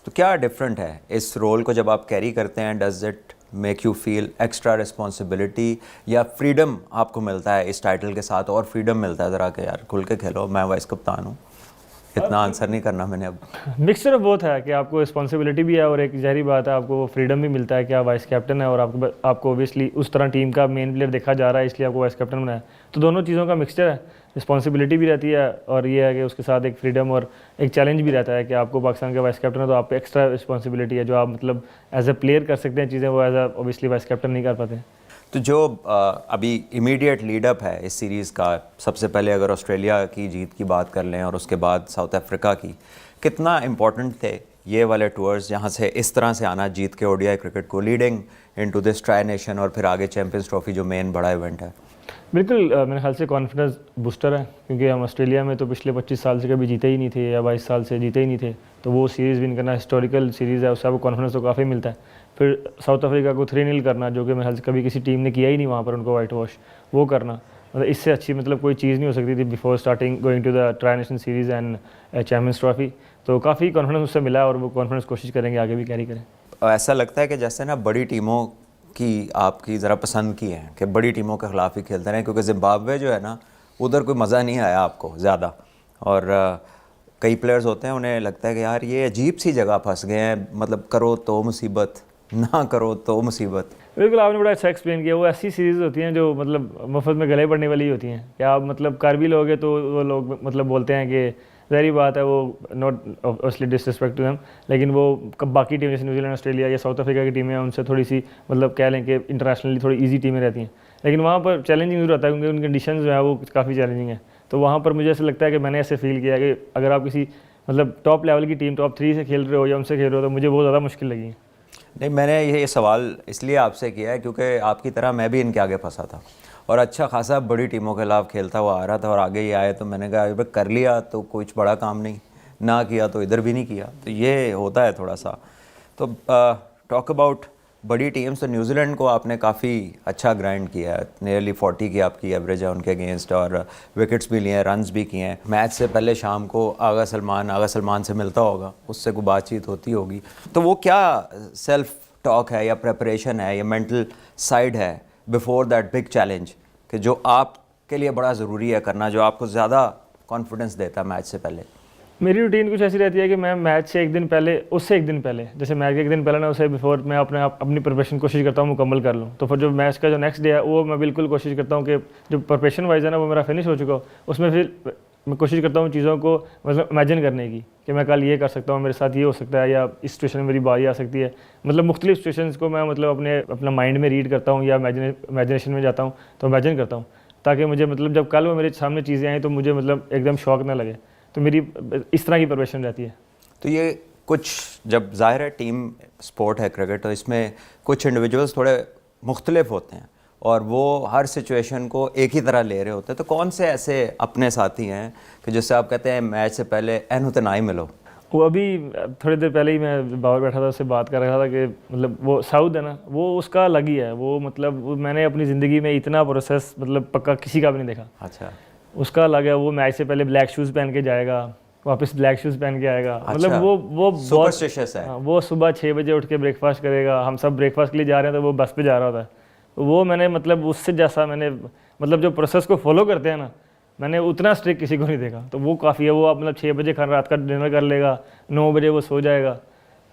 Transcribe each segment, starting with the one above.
तो क्या डिफरेंट है इस रोल को जब आप कैरी करते हैं? Does it make you feel extra responsibility या फ्रीडम आपको मिलता है इस टाइटल के साथ, और फ्रीडम मिलता है ज़रा कि यार खुल के खेलो, मैं वाइस कप्तान हूँ, इतना आंसर नहीं करना मैंने अब? मिक्सचर ऑफ बोथ है कि आपको रिस्पॉन्सिबिलिटी भी है और एक जहरी बात है आपको फ्रीडम भी मिलता है कि आप वाइस कैप्टन है और आपको ओबियसली उस तरह टीम का मेन प्लेयर देखा जा रहा है, इसलिए आपको वाइस कैप्टन बनाया। तो दोनों चीज़ों का मिक्सचर है, रिस्पॉन्सिबिलिटी भी रहती है और ये है कि उसके साथ एक फ्रीडम और एक चैलेंज भी रहता है कि आपको पाकिस्तान का वाइस कैप्टन है तो आप पे एक्स्ट्रा रिस्पॉन्सिबिलिटी है जो आप मतलब एज ए प्लेयर कर सकते हैं चीज़ें, वो as a obviously vice captain नहीं कर पाते। तो जो अभी इमीडिएट लीडअप है इस सीरीज़ का, सबसे पहले अगर ऑस्ट्रेलिया की जीत की बात कर लें और उसके बाद साउथ अफ्रीका की, कितना इम्पोर्टेंट थे ये वाले टूर्स जहाँ से इस तरह से आना जीत के ओडीआई क्रिकेट को, leading into this tri nation और फिर आगे चैंपियंस ट्रॉफी जो मेन बड़ा इवेंट है? बिल्कुल मेरे ख्याल से कॉन्फिडेंस बूस्टर है क्योंकि हम ऑस्ट्रेलिया में तो पिछले 25 साल से कभी जीते ही नहीं थे या 22 साल से जीते ही नहीं थे, तो वो सीरीज़ विन करना हिस्टोरिकल सीरीज़ है, उससे आपको कॉन्फिडेंस तो काफ़ी मिलता है। फिर साउथ अफ्रीका को 3-0 करना जो कि मेरे ख्याल से कभी किसी टीम ने किया ही नहीं वहाँ पर, उनको वाइट वॉश वो करना, मतलब इससे अच्छी मतलब कोई चीज़ नहीं हो सकती थी before starting going to the tri nation series and champions trophy. तो काफ़ी कॉन्फिडेंस उससे मिला और वो कॉन्फिडेंस कोशिश करेंगे आगे भी कैरी करें। ऐसा लगता है कि जैसे ना बड़ी टीमों की आपकी ज़रा पसंद की है कि बड़ी टीमों के ख़िलाफ़ ही खेलते रहें, क्योंकि ज़िम्बाब्वे जो है ना उधर कोई मज़ा नहीं आया आपको ज़्यादा, और कई प्लेयर्स होते हैं उन्हें लगता है कि यार ये अजीब सी जगह फंस गए हैं, मतलब करो तो मुसीबत, ना करो तो मुसीबत। बिल्कुल आपने बड़ा अच्छा एक्सप्लेन किया। वो ऐसी सीरीज़ होती हैं जो मतलब मुफ्त में गले पड़ने वाली होती हैं कि आप मतलब कर भी लोगे तो वो लोग मतलब बोलते हैं कि ज़ाहिर बात है, वो not obviously disrespect to them, लेकिन वो बाकी टीम जैसे न्यूजीलैंड, ऑस्ट्रेलिया या साउथ अफ्रीका की टीमें हैं उनसे थोड़ी सी मतलब कह लें कि इंटरनेशनली थोड़ी ईजी टीमें रहती हैं, लेकिन वहाँ पर चैलेंजिंग जरूर रहता है क्योंकि उनकी कंडीशन जो है वो काफ़ी चैलेंजिंग है। तो वहाँ पर मुझे ऐसा लगता है कि मैंने ऐसे फील किया कि अगर आप किसी मतलब टॉप लेवल की टीम टॉप 3 से खेल रहे हो या उनसे खेल रहे हो तो मुझे बहुत ज़्यादा मुश्किल लगी है। नहीं, मैंने ये सवाल इसलिए आपसे किया है क्योंकि आपकी तरह मैं भी इनके आगे फंसा था और अच्छा खासा बड़ी टीमों के खिलाफ खेलता हुआ आ रहा था और आगे ही आए, तो मैंने कहा अगर कर लिया तो कुछ बड़ा काम नहीं, ना किया तो इधर भी नहीं किया, तो ये होता है थोड़ा सा। तो टॉक अबाउट बड़ी टीम्स, तो न्यूजीलैंड को आपने काफ़ी अच्छा ग्राइंड किया है, नियरली 40 की आपकी एवरेज है उनके अगेंस्ट, और विकेट्स भी लिए हैं, रन्स भी किए हैं। मैच से पहले शाम को आगा सलमान से मिलता होगा, उससे कोई बातचीत होती होगी, तो वो क्या सेल्फ टॉक है या प्रेपरेशन है या मेंटल साइड है बिफोर दैट बिग चैलेंज कि जो आपके लिए बड़ा ज़रूरी है करना, जो आपको ज़्यादा कॉन्फिडेंस देता है मैच से पहले? मेरी रूटीन कुछ ऐसी रहती है कि मैं मैच से एक दिन पहले, उससे एक दिन पहले, जैसे मैच के एक दिन पहले ना उससे बिफोर मैं अपनी प्रिपरेशन कोशिश करता हूँ मुकम्मल कर लूँ। तो फिर जो मैच का जो नेक्स्ट डे है वो मैं बिल्कुल कोशिश करता हूँ कि जो प्रिपरेशन वाइज है ना वो मेरा फिनिश हो चुका हो, उसमें फिर मैं कोशिश करता हूँ चीज़ों को मतलब इमेजिन करने की कि मैं कल ये कर सकता हूँ, मेरे साथ ये हो सकता है, या इस सिचुएशन में मेरी बारी आ सकती है। मतलब मुख्तलिफ सिचुएशंस को मैं मतलब अपना माइंड में रीड करता हूँ या इमेजिनेशन में जाता हूँ तो इमेजिन करता हूँ, ताकि मुझे मतलब जब कल वो मेरे सामने चीज़ें आई तो मुझे मतलब एकदम शौक ना लगे। तो मेरी इस तरह की प्रिपरेशन रहती है। तो ये कुछ, जब ज़ाहिर है टीम स्पोर्ट है क्रिकेट, तो इसमें कुछ इंडिविजुअल्स थोड़े मुख्तलिफ होते हैं और वो हर सिचुएशन को एक ही तरह ले रहे होते हैं, तो कौन से ऐसे अपने साथी हैं कि जिससे आप कहते हैं मैच से पहले एन होते ना ही मिलो? वो अभी थोड़ी देर पहले ही मैं बाहर बैठा था, उससे बात कर रहा था कि मतलब वो साउथ है ना, वो उसका अलग ही है, वो मतलब मैंने अपनी ज़िंदगी में इतना प्रोसेस मतलब पक्का किसी का भी नहीं देखा। अच्छा, उसका अलग है। वो मैच से पहले ब्लैक शूज़ पहन के जाएगा, वापस ब्लैक शूज़ पहन के आएगा। अच्छा, मतलब वो सुपरस्टिशियस है। वो सुबह 6 बजे उठ के ब्रेकफास्ट करेगा, हम सब ब्रेकफास्ट के लिए जा रहे हैं तो वो बस पे जा रहा होता है। तो वो मैंने मतलब उससे जैसा मैंने मतलब जो प्रोसेस को फॉलो करते हैं ना, मैंने उतना स्ट्रिक्ट किसी को नहीं देखा। तो वो काफ़ी है, वो आप मतलब 6 बजे रात का डिनर कर लेगा, 9 बजे वो सो जाएगा।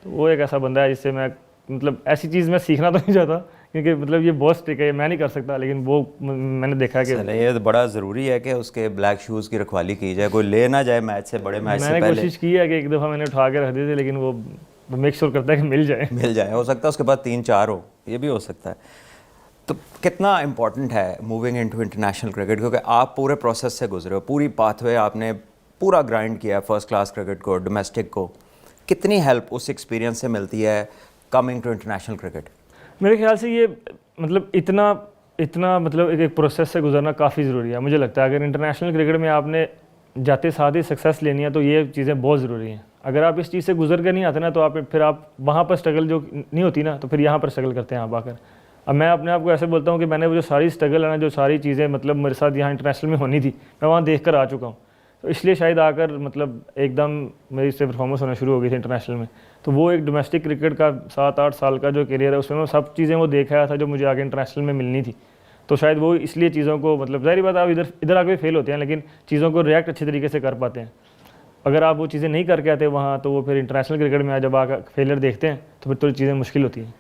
तो वो एक ऐसा बंदा है जिससे मैं मतलब ऐसी चीज़ मैं सीखना तो नहीं चाहता क्योंकि मतलब ये बहुत स्ट्रिक्ट है, मैं नहीं कर सकता, लेकिन वो मैंने देखा कि ये तो बड़ा ज़रूरी है कि उसके ब्लैक शूज़ की रखवाली की जाए, कोई ले ना जाए मैच से, बड़े मैच से पहले। मैंने कोशिश की है कि एक दफ़ा मैंने उठा के रख दिए थे, लेकिन वो मेक श्योर करता है कि मिल जाए। हो सकता है उसके बाद 3-4 हो, ये भी हो सकता है। तो कितना इम्पॉर्टेंट है मूविंग इनटू इंटरनेशनल क्रिकेट, क्योंकि आप पूरे प्रोसेस से गुजरे हो, पूरी पाथवे आपने पूरा ग्राइंड किया है, फर्स्ट क्लास क्रिकेट को, डोमेस्टिक को, कितनी हेल्प उस एक्सपीरियंस से मिलती है कमिंग टू इंटरनेशनल क्रिकेट? मेरे ख्याल से ये मतलब इतना मतलब एक प्रोसेस से गुजरना काफ़ी ज़रूरी है। मुझे लगता है अगर इंटरनेशनल क्रिकेट में आपने जाते साथ ही सक्सेस लेनी है तो ये चीज़ें बहुत ज़रूरी हैं। अगर आप इस चीज़ से गुजर के नहीं आते ना तो फिर आप वहाँ पर स्ट्रगल जो नहीं होती ना, तो फिर यहाँ पर स्ट्रगल करते हैं आप आकर। अब मैं अपने आप को ऐसे बोलता हूँ कि मैंने वो जो सारी स्ट्रगल है ना, जो सारी चीज़ें मतलब मेरे साथ यहाँ इंटरनेशनल में होनी थी, मैं वहाँ देख कर आ चुका हूँ। तो इसलिए शायद आकर मतलब एकदम मेरी से परफॉर्मेंस होना शुरू हो गई थी इंटरनेशनल में। तो वो एक डोमेस्टिक क्रिकेट का 7-8 साल का जो करियर है उसमें वो सब चीज़ें वो देख आया था जो मुझे आगे इंटरनेशनल में मिलनी थी। तो शायद वो इसलिए चीज़ों को, मतलब ज़ाहिर बात है आप इधर आके फेल होते हैं लेकिन चीज़ों को रिएक्ट अच्छे तरीके से कर पाते हैं। अगर आप वो चीज़ें नहीं करके आते वहाँ, तो वो फिर इंटरनेशनल क्रिकेट में जब आकर फेलियर देखते हैं तो फिर थोड़ी चीज़ें मुश्किल होती हैं।